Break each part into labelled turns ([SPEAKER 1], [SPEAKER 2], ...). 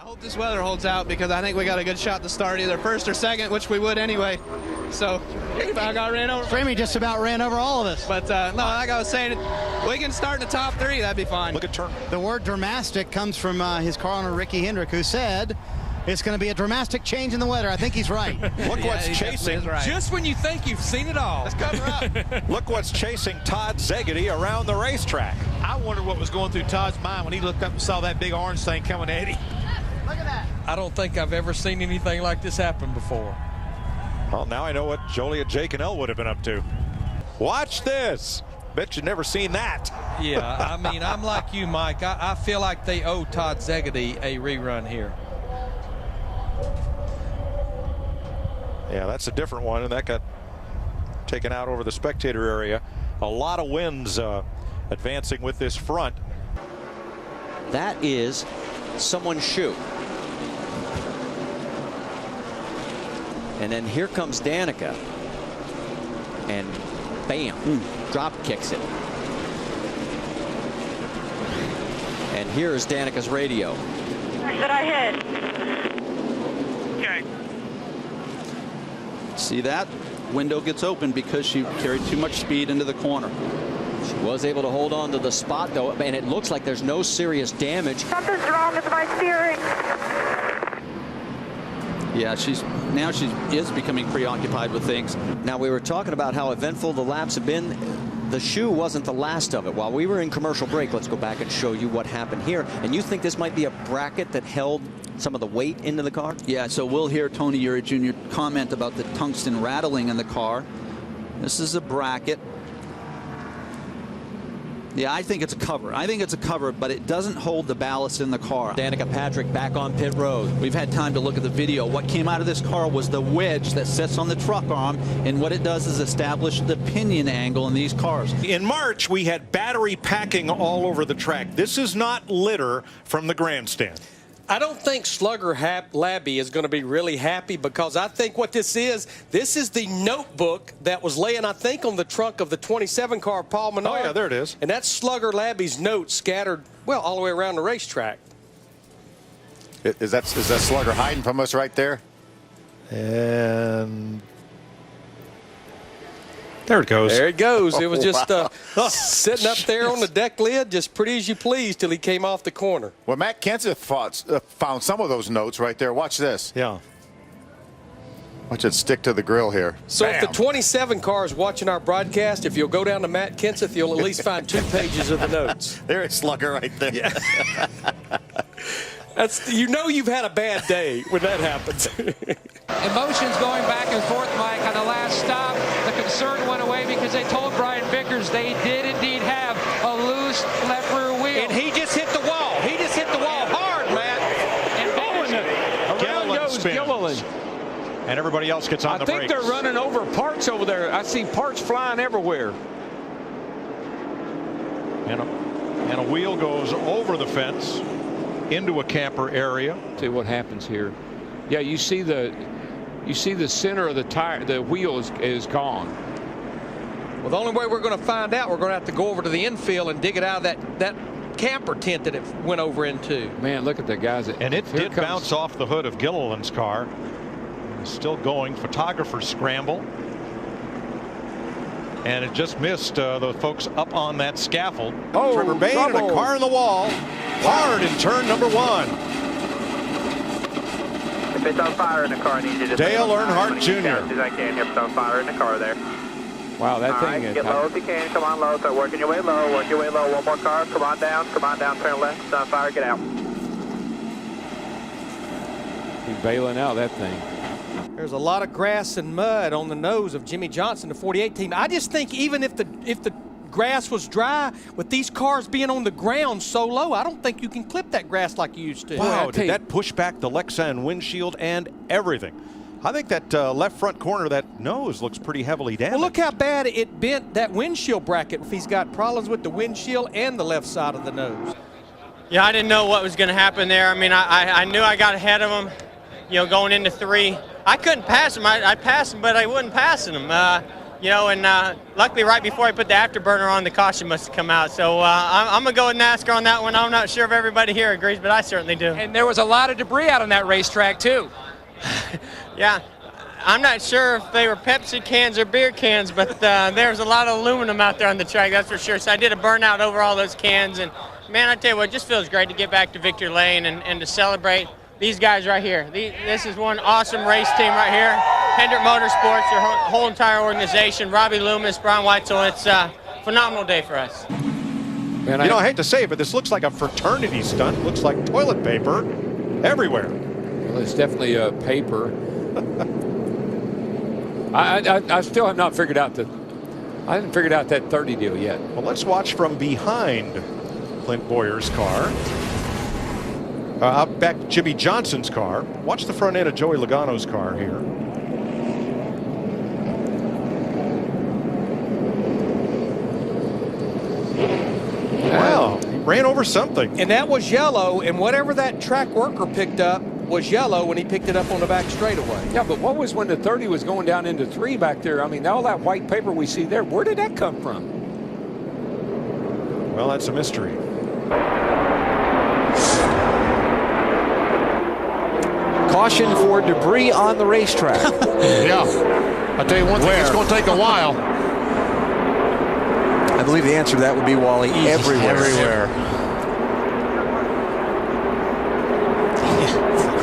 [SPEAKER 1] hope this weather holds out because I think we got a good shot to start either first or second, which we would anyway. So I got ran over.
[SPEAKER 2] Framey just about ran over all of us.
[SPEAKER 1] But no, like I was saying, we can start in the top three. That'd be fine.
[SPEAKER 3] Look at Turner.
[SPEAKER 2] The word dramatic comes from his car owner, Ricky Hendrick, who said it's going to be a dramatic change in the weather. I think he's right.
[SPEAKER 3] Look what's chasing.
[SPEAKER 1] Right.
[SPEAKER 4] Just when you think you've seen it all.
[SPEAKER 1] Let's cover up.
[SPEAKER 3] Look what's chasing Todd Szegedy around the racetrack.
[SPEAKER 4] I wonder what was going through Todd's mind when he looked up and saw that big orange thing coming at him.
[SPEAKER 2] Look at that.
[SPEAKER 5] I don't think I've ever seen anything like this happen before.
[SPEAKER 3] Well, now I know what Joliet, Jake, and Elle would have been up to. Watch this. Bet you've never seen that.
[SPEAKER 5] Yeah, I mean, I'm like you, Mike. I feel like they owe Todd Szegedy a rerun here.
[SPEAKER 3] Yeah, that's a different one, and that got taken out over the spectator area. A lot of winds advancing with this front.
[SPEAKER 6] That is someone's shoe. And then here comes Danica. And bam, drop kicks it. And here's Danica's radio.
[SPEAKER 7] That I hit. Okay.
[SPEAKER 8] See that? Window gets open because she carried too much speed into the corner.
[SPEAKER 6] She was able to hold on to the spot, though, and it looks like there's no serious damage.
[SPEAKER 7] Something's wrong with my steering.
[SPEAKER 8] Yeah, she is becoming preoccupied with things.
[SPEAKER 6] Now, we were talking about how eventful the laps have been. The shoe wasn't the last of it. While we were in commercial break, let's go back and show you what happened here. And you think this might be a bracket that held some of the weight into the car?
[SPEAKER 8] Yeah, so we'll hear Tony Eury Jr. comment about the tungsten rattling in the car. This is a bracket. Yeah, I think it's a cover. I think it's a cover, but it doesn't hold the ballast in the car.
[SPEAKER 6] Danica Patrick back on pit road.
[SPEAKER 8] We've had time to look at the video. What came out of this car was the wedge that sits on the truck arm, and what it does is establish the pinion angle in these cars.
[SPEAKER 3] In March, we had battery packing all over the track. This is not litter from the grandstand.
[SPEAKER 5] I don't think Slugger Labby is going to be really happy because I think what this is the notebook that was laying, I think, on the trunk of the 27 car, Paul Menard.
[SPEAKER 3] Oh, yeah, there it is.
[SPEAKER 5] And that's Slugger Labby's notes scattered, well, all the way around the racetrack.
[SPEAKER 9] Is that Slugger hiding from us right there?
[SPEAKER 3] And there it goes.
[SPEAKER 5] There it goes. It was just sitting up there on the deck lid, just pretty as you please, till he came off the corner.
[SPEAKER 9] Well, Matt Kenseth found some of those notes right there. Watch this.
[SPEAKER 3] Yeah.
[SPEAKER 9] Watch it stick to the grill here.
[SPEAKER 5] So
[SPEAKER 9] Bam.
[SPEAKER 5] if the 27 car is watching our broadcast, if you'll go down to Matt Kenseth, you'll at least find 2 pages of the notes.
[SPEAKER 9] There's Slugger right there.
[SPEAKER 5] Yeah. You know you've had a bad day when that happens.
[SPEAKER 10] Emotions going back and forth, Mike, on the last stop. The concern went away because they told Brian Vickers they did indeed have a loose left rear wheel.
[SPEAKER 5] And he just hit the wall. He just hit the wall hard, Matt.
[SPEAKER 10] And
[SPEAKER 4] Around goes Gilliland.
[SPEAKER 3] And everybody else gets on the brakes.
[SPEAKER 4] I think they're running over parts over there. I see parts flying everywhere.
[SPEAKER 3] And a wheel goes over the fence into a camper area.
[SPEAKER 4] See what happens here. Yeah, you see the center of the tire, the wheel is gone.
[SPEAKER 5] Well, the only way we're going to find out, we're going to have to go over to the infield and dig it out of that camper tent that it went over into.
[SPEAKER 4] Man, look at the guys.
[SPEAKER 3] And it did bounce off the hood of Gilliland's car. It's still going. Photographers scramble. And it just missed the folks up on that scaffold.
[SPEAKER 9] Oh,
[SPEAKER 3] Trevor Bain and a car in the wall. Hard in turn number 1.
[SPEAKER 11] If it's on fire in the car, I need you to
[SPEAKER 3] Dale Earnhardt Jr.
[SPEAKER 11] As soon as I can. If it's on fire in the car there.
[SPEAKER 4] Wow, that thing is.
[SPEAKER 11] Get low if you can. Come on low. Start working your way low. Work your way low. One more car. Come on down. Come on down. Turn left. It's on fire. Get out.
[SPEAKER 4] He's bailing out that thing.
[SPEAKER 5] There's a lot of grass and mud on the nose of Jimmy Johnson, the 48 team. I just think even if the grass was dry, with these cars being on the ground so low, I don't think you can clip that grass like you used to.
[SPEAKER 3] Wow, did that push back the Lexan windshield and everything? I think that left front corner, that nose looks pretty heavily damaged.
[SPEAKER 5] Well, look how bad it bent that windshield bracket. If he's got problems with the windshield and the left side of the nose.
[SPEAKER 1] Yeah, I didn't know what was going to happen there. I mean, I knew I got ahead of him, going into 3. I couldn't pass him. I passed him, but I wasn't passing him.
[SPEAKER 12] You know, and luckily right before I put the afterburner on, the caution must have come out. So I'm going to go with NASCAR on that one. I'm not sure if everybody here agrees, but I certainly do.
[SPEAKER 10] And there was a lot of debris out on that racetrack, too.
[SPEAKER 12] Yeah. I'm not sure if they were Pepsi cans or beer cans, but there's a lot of aluminum out there on the track, that's for sure. So I did a burnout over all those cans. And, man, I tell you what, it just feels great to get back to victory lane and to celebrate these guys right here. This is one awesome race team right here. Hendrick Motorsports, their whole entire organization, Robbie Loomis, Brian Weitzel. It's a phenomenal day for us.
[SPEAKER 3] Man, I hate to say it, but this looks like a fraternity stunt. Looks like toilet paper everywhere.
[SPEAKER 4] Well, it's definitely paper. I still have not figured out I haven't figured out that 30 deal yet.
[SPEAKER 3] Well, let's watch from behind Clint Boyer's car. Out back Jimmy Johnson's car. Watch the front end of Joey Logano's car here. Wow, he ran over something.
[SPEAKER 5] And that was yellow, and whatever that track worker picked up was yellow when he picked it up on the back straightaway.
[SPEAKER 4] Yeah, but what was when the 30 was going down into 3 back there? I mean, all that white paper we see there, where did that come from?
[SPEAKER 3] Well, that's a mystery.
[SPEAKER 13] Caution for debris on the racetrack.
[SPEAKER 9] Yeah. I'll tell you one thing, it's going to take a while.
[SPEAKER 13] I believe the answer to that would be, Wally, everywhere.
[SPEAKER 9] Everywhere.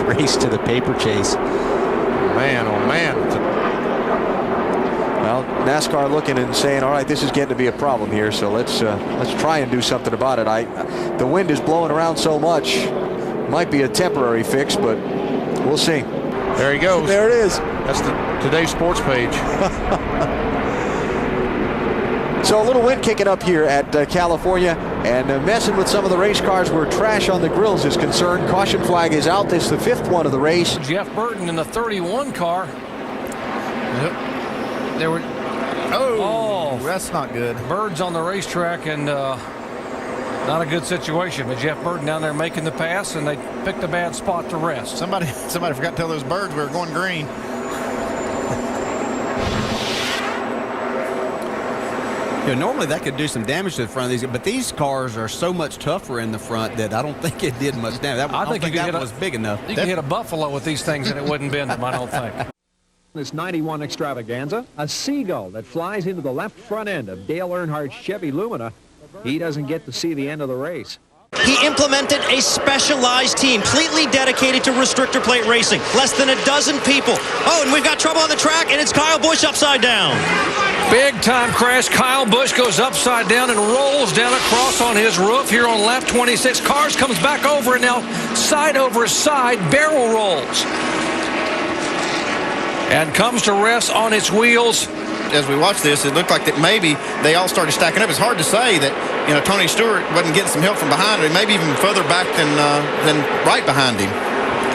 [SPEAKER 13] Race to the paper chase.
[SPEAKER 9] Man, oh man.
[SPEAKER 13] Well, NASCAR looking and saying, all right, this is getting to be a problem here, so let's try and do something about it. The wind is blowing around so much. Might be a temporary fix, but we'll see.
[SPEAKER 9] There he goes.
[SPEAKER 13] There it is.
[SPEAKER 9] That's today's sports page.
[SPEAKER 13] So a little wind kicking up here at California, and messing with some of the race cars where trash on the grills is concerned. Caution flag is out. This is the 5th one of the race.
[SPEAKER 14] Jeff Burton in the 31 car.
[SPEAKER 2] Yep. There were. Oh, that's not good.
[SPEAKER 14] Birds on the racetrack, and not a good situation. But Jeff Burton down there making the pass, and they picked a bad spot to rest.
[SPEAKER 2] Somebody forgot to tell those birds we were going green. You know, normally that could do some damage to the front of these, but these cars are so much tougher in the front that I don't think it did much damage. I don't think that was big enough.
[SPEAKER 14] You can hit a buffalo with these things and it wouldn't bend them, I don't think.
[SPEAKER 15] This 91 extravaganza, a seagull that flies into the left front end of Dale Earnhardt's Chevy Lumina. He doesn't get to see the end of the race.
[SPEAKER 16] He implemented a specialized team, completely dedicated to restrictor plate racing. Less than a dozen people. Oh, and we've got trouble on the track, and it's Kyle Busch upside down.
[SPEAKER 14] Big time crash. Kyle Busch goes upside down and rolls down across on his roof here on lap 26. Cars comes back over, and now side over side barrel rolls. And comes to rest on its wheels.
[SPEAKER 17] As we watch this, it looked like that maybe they all started stacking up. It's hard to say that, you know, Tony Stewart wasn't getting some help from behind him, maybe even further back than right behind him.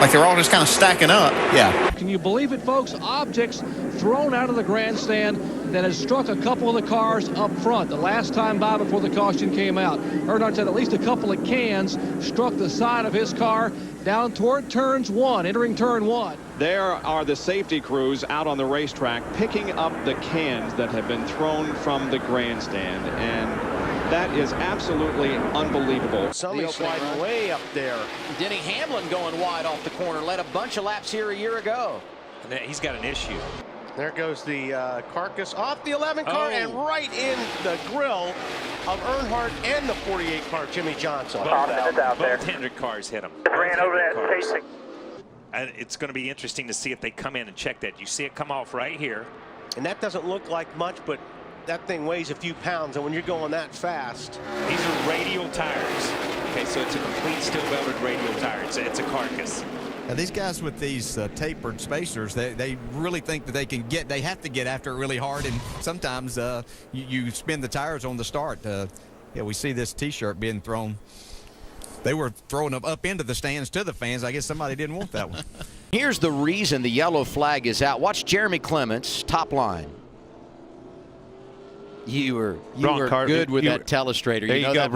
[SPEAKER 17] Like they were all just kind of stacking up. Yeah.
[SPEAKER 14] Can you believe it, folks? Objects thrown out of the grandstand that has struck a couple of the cars up front. The last time by before the caution came out, Earnhardt said at least a couple of cans struck the side of his car down toward entering turn 1.
[SPEAKER 18] There are the safety crews out on the racetrack picking up the cans that have been thrown from the grandstand, and that is absolutely unbelievable.
[SPEAKER 19] Somebody sliding way up there. Denny Hamlin going wide off the corner. Led a bunch of laps here a year ago.
[SPEAKER 20] And he's got an issue.
[SPEAKER 17] There goes the carcass off the 11 car and right in the grill of Earnhardt and the 48 car, Jimmy Johnson.
[SPEAKER 20] Both Hendrick cars hit him.
[SPEAKER 11] Ran over that station.
[SPEAKER 20] And it's going to be interesting to see if they come in and check that. You see it come off right here.
[SPEAKER 17] And that doesn't look like much, but that thing weighs a few pounds, and when you're going that fast.
[SPEAKER 20] These are radial tires. Okay, so it's a complete steel welded radial tire. It's a carcass.
[SPEAKER 2] Now, these guys with these tapered spacers, they really think that they have to get after it really hard, and sometimes you spin the tires on the start. Yeah, we see this T-shirt being thrown. They were throwing them up into the stands to the fans. I guess somebody didn't want that one.
[SPEAKER 19] Here's the reason the yellow flag is out. Watch Jeremy Clements, top line.
[SPEAKER 21] You were
[SPEAKER 22] car,
[SPEAKER 21] good with that telestrator.
[SPEAKER 22] There
[SPEAKER 21] you know
[SPEAKER 22] go,
[SPEAKER 21] that,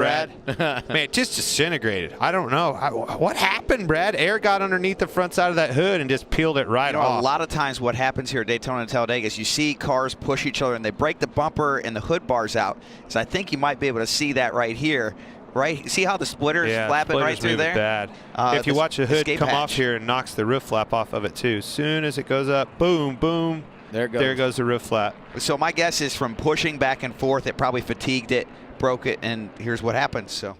[SPEAKER 21] Brad?
[SPEAKER 22] Man, it just disintegrated. I don't know. What happened, Brad? Air got underneath the front side of that hood and just peeled it right off.
[SPEAKER 23] A lot of times what happens here at Daytona and Talladega is you see cars push each other and they break the bumper and the hood bars out. So I think you might be able to see that right here. Right? See how the splitter is flapping right through there?
[SPEAKER 22] Bad. If you watch the hood come off here, it knocks the roof flap off of it too. As soon as it goes up, boom, boom. There goes the roof flap.
[SPEAKER 23] So my guess is from pushing back and forth, it probably fatigued it, broke it, and here's what happens. So.